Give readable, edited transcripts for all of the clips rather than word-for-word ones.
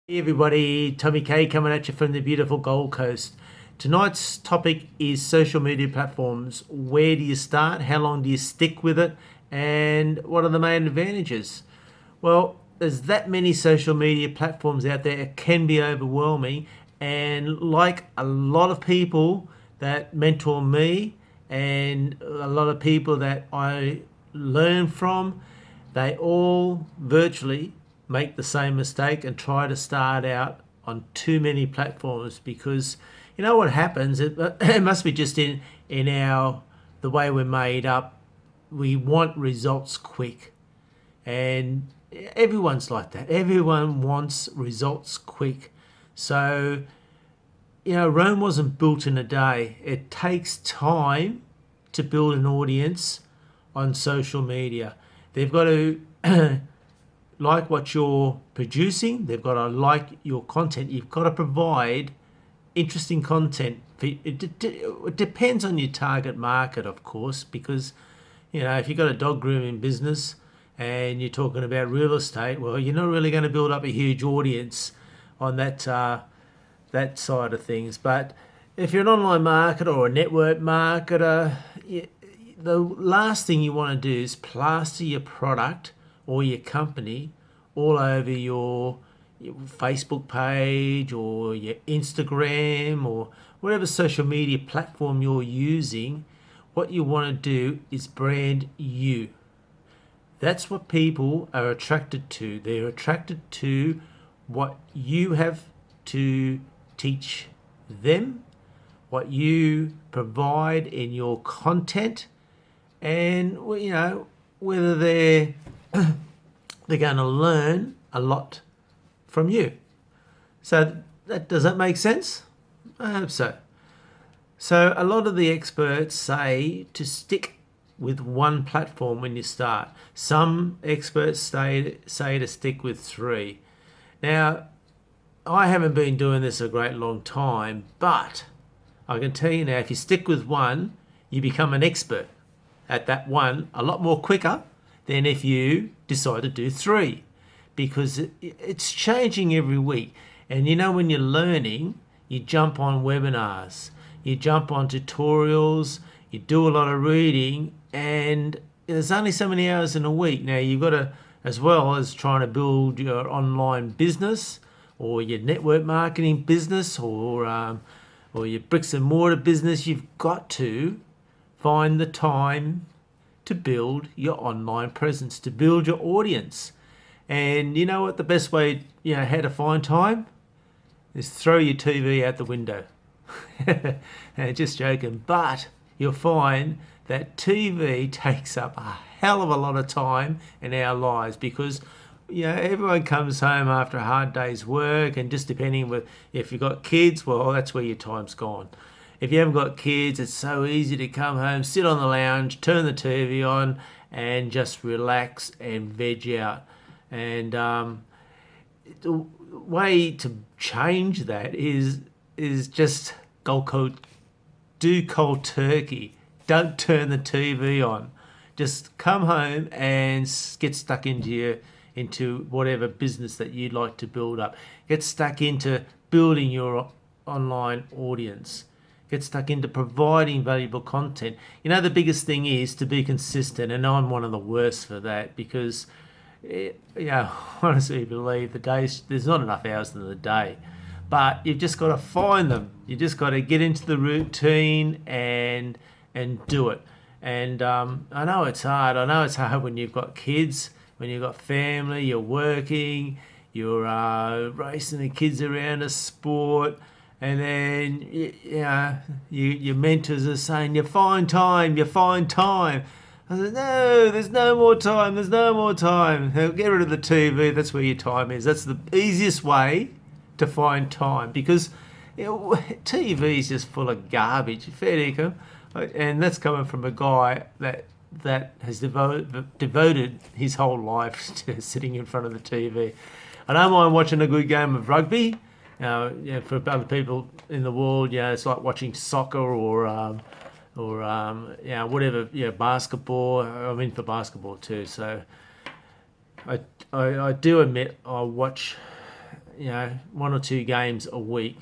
Hey everybody, Tommy K coming at you from the beautiful Gold Coast. Tonight's topic is social media platforms. Where do you start? How long do you stick with it? And what are the main advantages? Well, there's that many social media platforms out there, it can be overwhelming. And like a lot of people that mentor me and a lot of people that I learn from, they all virtually make the same mistake and try to start out on too many platforms because you know what happens. It must be just in our the way we're made up. We want results quick, and everyone's like that. Everyone wants results quick. So Rome wasn't built in a day. It takes time to build an audience on social media. They've got to like what you're producing. They've got to like your content. You've got to provide interesting content. It depends on your target market, of course, because if you've got a dog grooming business and you're talking about real estate, well, you're not really going to build up a huge audience on that side of things. But if you're an online marketer or a network marketer, the last thing you want to do is plaster your product or your company all over your Facebook page or your Instagram or whatever social media platform you're using. What you want to do is brand you. That's what people are attracted to. They're attracted to what you have to teach them, what you provide in your content, and whether they're going to learn a lot from you. So does that make sense? I hope so. So a lot of the experts say to stick with one platform when you start. Some experts say to stick with three. Now, I haven't been doing this a great long time, but I can tell you now, if you stick with one, you become an expert at that one a lot more quicker than if you decide to do three, because it's changing every week. And when you're learning, you jump on webinars, you jump on tutorials, you do a lot of reading, and there's only so many hours in a week. Now you've got to, as well as trying to build your online business or your network marketing business or your bricks and mortar business, you've got to find the time to build your online presence, to build your audience. And you know what the best way, how to find time is throw your TV out the window. Just joking. But you'll find that TV takes up a hell of a lot of time in our lives because everyone comes home after a hard day's work, and just depending with if you've got kids, well, that's where your time's gone. If you haven't got kids, it's so easy to come home, sit on the lounge, turn the TV on, and just relax and veg out. And the way to change that is just do cold turkey. Don't turn the TV on. Just come home and get stuck into whatever business that you'd like to build up. Get stuck into building your online audience. Get stuck into providing valuable content. The biggest thing is to be consistent, and I'm one of the worst for that because, I honestly believe there's not enough hours in the day, but you've just got to find them. You just got to get into the routine and do it. And I know it's hard. I know it's hard when you've got kids, when you've got family, you're working, you're racing the kids around a sport. And then your mentors are saying, you find time. I said, no, there's no more time. Get rid of the TV. That's where your time is. That's the easiest way to find time because TV is just full of garbage. Fair dinkum. And that's coming from a guy that has devoted his whole life to sitting in front of the TV. I don't mind watching a good game of rugby. For other people in the world, it's like watching soccer or whatever, basketball. I'm in for basketball too, so I do admit I watch 1 or 2 games a week,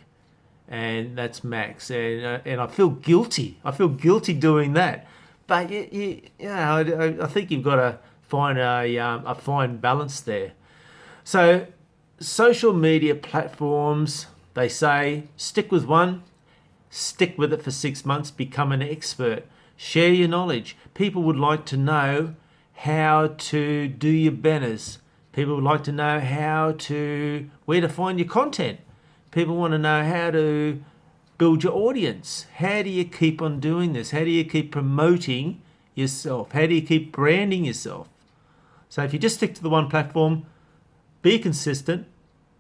and that's max. And I feel guilty. I feel guilty doing that. But I think you've got to find a fine balance there. So, social media platforms, they say, stick with one, stick with it for 6 months, become an expert, share your knowledge. People would like to know how to do your banners. People would like to know where to find your content. People want to know how to build your audience. How do you keep on doing this? How do you keep promoting yourself? How do you keep branding yourself? So if you just stick to the one platform, be consistent,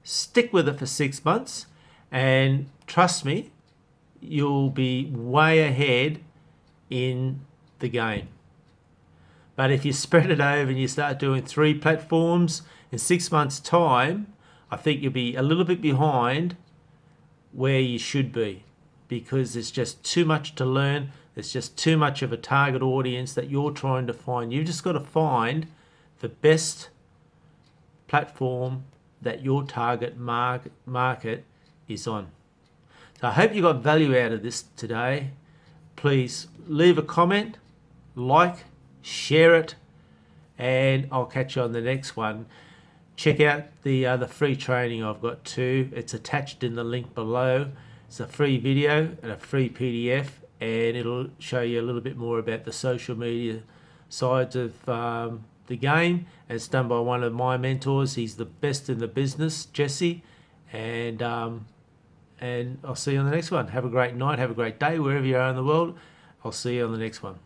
stick with it for 6 months, and trust me, you'll be way ahead in the game. But if you spread it over and you start doing 3 platforms in 6 months' time, I think you'll be a little bit behind where you should be, because there's just too much to learn. There's just too much of a target audience that you're trying to find. You've just got to find the best platform that your target market is on. So I hope you got value out of this today. Please leave a comment, like, share it, and I'll catch you on the next one. Check out the free training I've got too. It's attached in the link below. It's a free video and a free PDF, and it'll show you a little bit more about the social media sides of the game. And it's done by one of my mentors. He's the best in the business, Jesse. And I'll see you on the next one. Have a great night. Have a great day wherever you are in the world. I'll see you on the next one.